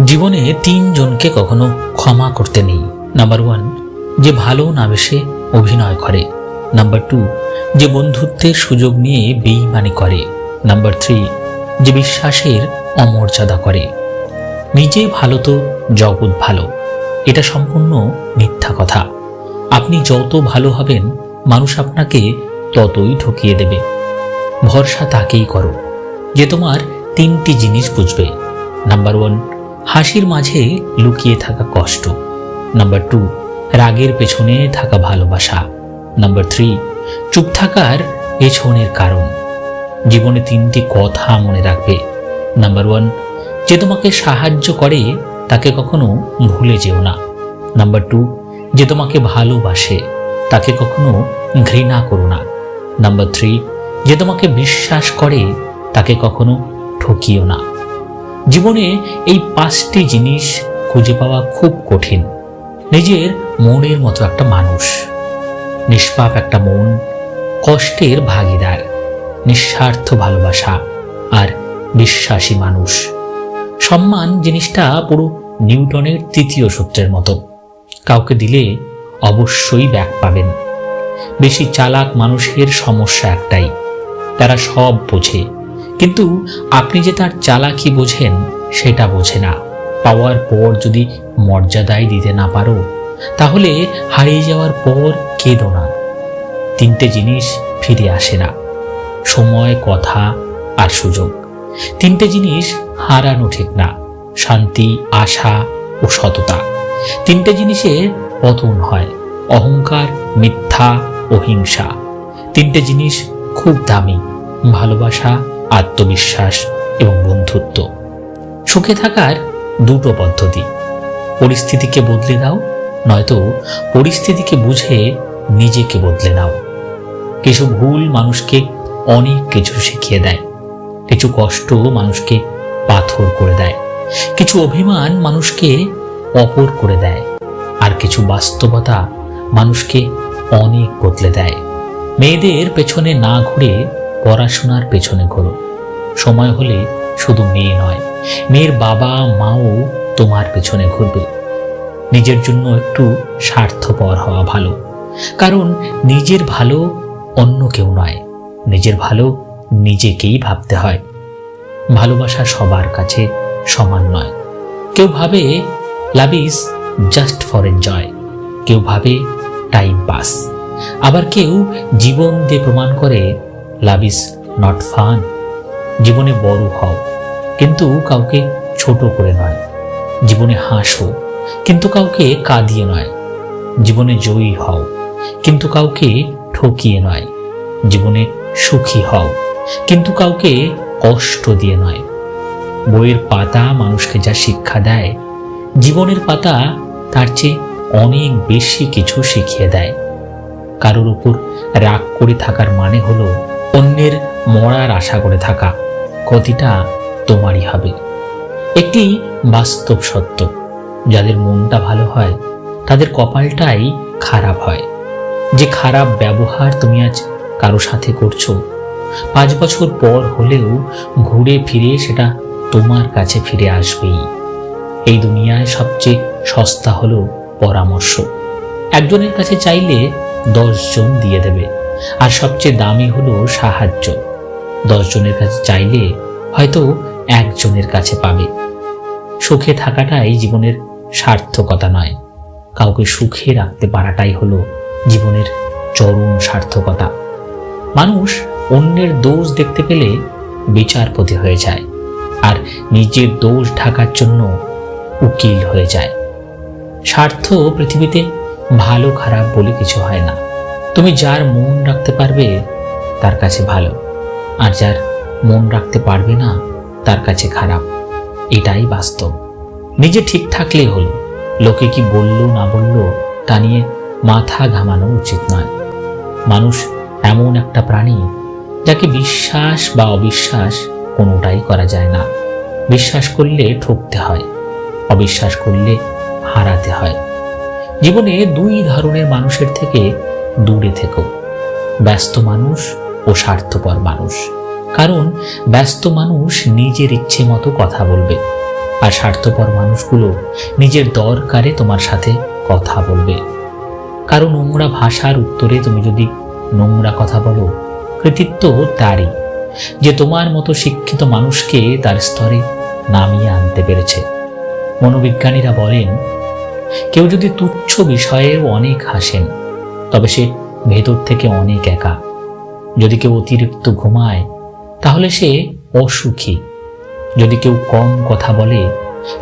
জীবনে তিনজনকে কখনো ক্ষমা করতে নেই। নাম্বার 1, যে ভালো না বেশে অভিনয় করে। নাম্বার 2, যে বন্ধুত্বের সুযোগ নিয়ে বেইমানি করে। নাম্বার 3, যে বিশ্বাসের অমর্যাদা করে। নিজে ভালো তো জগৎ ভালো, এটা সম্পূর্ণ মিথ্যা কথা। আপনি যত ভালো হবেন, মানুষ আপনাকে ততই ঠকিয়ে দেবে। ভরসা তাকেই করো যে তোমার 3টি জিনিস বুঝবে। নাম্বার 1, হাসির মাঝে লুকিয়ে থাকা কষ্ট। নাম্বার 2, রাগের পেছনে থাকা ভালোবাসা। নাম্বার 3, চুপ থাকার পেছনের কারণ। জীবনে 3টি কথা মনে রাখবে। নাম্বার 1, যে তোমাকে সাহায্য করে তাকে কখনো ভুলে যেও না। নাম্বার 2, যে তোমাকে ভালোবাসে তাকে কখনো ঘৃণা করো না। নাম্বার 3, যে তোমাকে বিশ্বাস করে তাকে কখনো ঠকিও না। জীবনে এই 5টি জিনিস খুঁজে পাওয়া খুব কঠিন। নিজের মনের মতো একটা মানুষ, নিষ্পাপ একটা মন, কষ্টের ভাগীদার, নিঃস্বার্থ ভালোবাসা আর বিশ্বাসী মানুষ। সম্মান জিনিসটা পুরো নিউটনের 3য় সূত্রের মতো, কাউকে দিলে অবশ্যই ব্যাক পাবেন। বেশি চালাক মানুষের সমস্যা একটাই, তারা সব বোঝে, কিন্তু আপনি যে তার চালাকি বোঝেন সেটা বোঝে না। পাওয়ার পর যদি মর্যাদাই দিতে না পারো, তাহলে হারিয়ে যাওয়ার পর কেঁদো না। 3টে জিনিস ফিরে আসে না, সময়, কথা আর সুযোগ। 3টে জিনিস হারানো ঠিক না, শান্তি, আশা ও সততা। 3টে জিনিসের পতন হয়, অহংকার, মিথ্যা ও হিংসা। 3টে জিনিস খুব দামি, ভালোবাসা, আত্মবিশ্বাস এবং বন্ধুত্ব। সুখে থাকার 2টো পদ্ধতি: পরিস্থিতিকে বদলে দাও, নয়তো পরিস্থিতিকে বুঝে নিজেকে বদলে নাও। কিছু ভুল মানুষকে অনেক কিছু শিখিয়ে দেয়, কিছু কষ্ট মানুষকে পাথর করে দেয়, কিছু অভিমান মানুষকে অপর করে দেয়, আর কিছু বাস্তবতা মানুষকে অনেক বদলে দেয়। মেয়েদের পেছনে না ঘুরে পড়াশোনার পেছনে ঘোরো। সময় হলে শুধু মেয়ে নয়, মেয়ের বাবা মাও তোমার পেছনে ঘুরবে। নিজের জন্য একটু স্বার্থপর হওয়া ভালো, কারণ নিজের ভালো অন্য কেউ নয়, নিজের ভালো নিজেকেই ভাবতে হয়। ভালোবাসা সবার কাছে সমান নয়। কেউ ভাবে love is just for enjoy, কেউ ভাবে টাইম পাস, আবার কেউ জীবন দিয়ে প্রমাণ করে লাভ ইজ নট ফান। জীবনে বড় হও, কিন্তু কাউকে ছোট করে নয়। জীবনে হাসো, কিন্তু কাউকে কাঁদিয়ে নয়। জীবনে জয়ী হও, কিন্তু কাউকে ঠকিয়ে নয়। জীবনে সুখী হও, কিন্তু কাউকে কষ্ট দিয়ে নয়। বইয়ের পাতা মানুষকে যা শিক্ষা দেয়, জীবনের পাতা তার চেয়ে অনেক বেশি কিছু শিখিয়ে দেয়। কারোর উপর রাগ করে থাকার মানে হলো অন্যের মরার আশা করে থাকা, ক্ষতিটা তোমারই হবে। একটি বাস্তব সত্য, যাদের মনটা ভালো হয় তাদের কপালটাই খারাপ হয়। যে খারাপ ব্যবহার তুমি আজ কারো সাথে করছো, 5 বছর পর হলেও ঘুরে ফিরে সেটা তোমার কাছে ফিরে আসবেই। এই দুনিয়ায় সবচেয়ে সস্তা হলো পরামর্শ। একজনের কাছে চাইলে 10 জন দিয়ে দেবে, আর সবচেয়ে দামি হলো সাহায্য। 10 জনের কাছে চাইলে হয়তো 1 জনের কাছে পাবে। সুখে থাকাটাই জীবনের সার্থকতা নয়, কাউকে সুখে রাখতে পারাটাই হলো জীবনের চরম সার্থকতা। মানুষ অন্যের দোষ দেখতে পেলে বিচারপতি হয়ে যায়, আর নিজের দোষ ঢাকার জন্য উকিল হয়ে যায়। স্বার্থ পৃথিবীতে ভালো খারাপ বলে কিছু হয় না। তুমি যার মন রাখতে পারবে তার কাছে ভালো, আর যার মন রাখতে পারবে না তার কাছে খারাপ। এটাই বাস্তব। নিজে ঠিক থাকলেই হলো, লোকে কি বললো না বললো তা নিয়ে মাথা ঘামানো উচিত নয়। মানুষ এমন একটা প্রাণী যাকে বিশ্বাস বা অবিশ্বাস কোনোটাই করা যায় না। বিশ্বাস করলে ঠকতে হয়, অবিশ্বাস করলে হারাতে হয়। জীবনে 2 ধরনের মানুষের থেকে দূরে থেকো, ব্যস্ত মানুষ ও স্বার্থপর মানুষ। কারণ ব্যস্ত মানুষ নিজের ইচ্ছে মতো কথা বলবে, আর স্বার্থপর মানুষগুলো নিজের দরকারে তোমার সাথে কথা বলবে। কারো নোংরা ভাষার উত্তরে তুমি যদি নোংরা কথা বলো, কৃতিত্ব তারই যে তোমার মতো শিক্ষিত মানুষকে তার স্তরে নামিয়ে আনতে পেরেছে। মনোবিজ্ঞানীরা বলেন, কেউ যদি তুচ্ছ বিষয়েও অনেক হাসেন, তবে সে ভেতর থেকে অনেক একা। যদি কেউ অতিরিক্ত ঘুমায়, তাহলে সে অসুখী। যদি কেউ কম কথা বলে,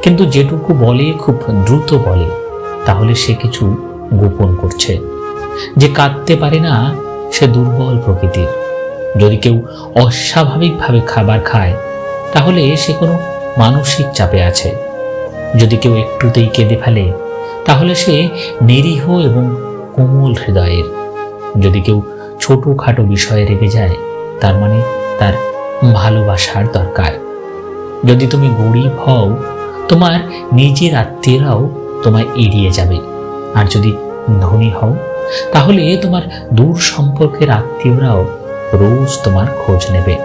কিন্তু যেটুকু বলে খুব দ্রুত বলে, তাহলে সে কিছু গোপন করছে। যে কাঁদতে পারে না, সে দুর্বল প্রকৃতির। যদি কেউ অস্বাভাবিকভাবে খাবার খায়, তাহলে সে কোনো মানসিক চাপে আছে। যদি কেউ একটুতেই কেঁদে ফেলে, তাহলে সে নিরীহ এবং কোমল হৃদয়ের। যদি কেউ ছোটখাটো বিষয়ে রেগে যায়, তার মানে তার ভালোবাসার দরকার। যদি তুমি গরিব হও, তোমার নিজের আত্মীয়রাও তোমায় এড়িয়ে যাবে। আর যদি ধনী হও, তাহলে তোমার দূর সম্পর্কের আত্মীয়রাও রোজ তোমার খোঁজ নেবে।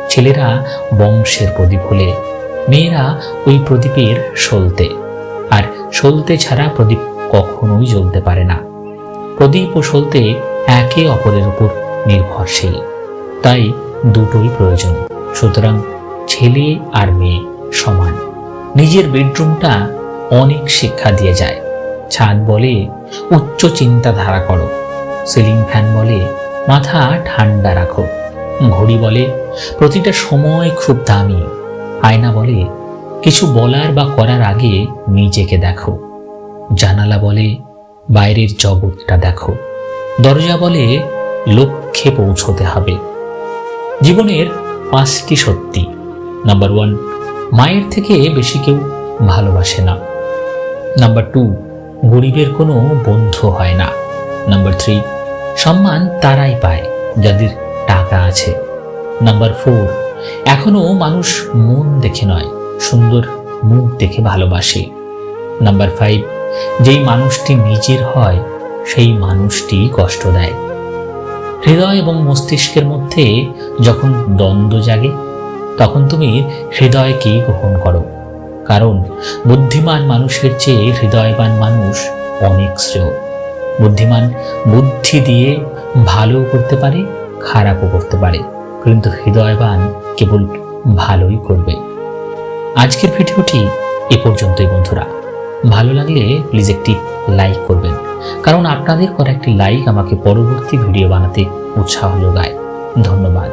ছেলেরা বংশের প্রদীপ হলে, মেয়েরা ওই প্রদীপের সলতে। আর সলতে ছাড়া প্রদীপ কখনোই জ্বলতে পারে না। প্রদীপ ও সলতে একে অপরের উপর নির্ভরশীল, তাই দুটোই প্রয়োজন। সুতরাং ছেলে আর মেয়ে সমান। নিজের বেডরুমটা অনেক শিক্ষা দিয়ে যায়। ছাদ বলে উচ্চ চিন্তাধারা করো, সিলিং ফ্যান বলে মাথা ঠান্ডা রাখো, ঘড়ি বলে প্রতিটা সময় খুব দামি, আয়না বলে কিছু বলার বা করার আগে নিজেকে দেখো, জানালা বলে বাইরের জগৎটা দেখো, দরজা বলে লক্ষ্যে পৌঁছতে হবে। জীবনের 5টি সত্যি। নাম্বার 1, মায়ের থেকে বেশি কেউ ভালোবাসে না। নাম্বার 2, গরিবের কোনো বন্ধু হয় না। নাম্বার 3, সম্মান তারাই পায় যাদের টাকা আছে। নাম্বার 4, এখনো মানুষ মন দেখে নয়, সুন্দর মুখ দেখে ভালোবাসে। নাম্বার 5, যেই মানুষটি নিজের হয়, সেই মানুষটি কষ্ট দেয়। হৃদয় এবং মস্তিষ্কের মধ্যে যখন দ্বন্দ্ব জাগে, তখন তুমি হৃদয়কেই গ্রহণ করো। কারণ বুদ্ধিমান মানুষের চেয়ে হৃদয়বান মানুষ অনেক শ্রেয়। বুদ্ধিমান বুদ্ধি দিয়ে ভালো করতে পারে, খারাপও করতে পারে, কিন্তু হৃদয়বান কেবল ভালোই করবে। আজকের ভিডিওটি এ পর্যন্তই বন্ধুরা। ভালো লাগলে প্লিজ একটি লাইক করবেন, কারণ আপনাদের করা একটি লাইক আমাকে পরবর্তী ভিডিও বানাতে উৎসাহ যোগায়। ধন্যবাদ।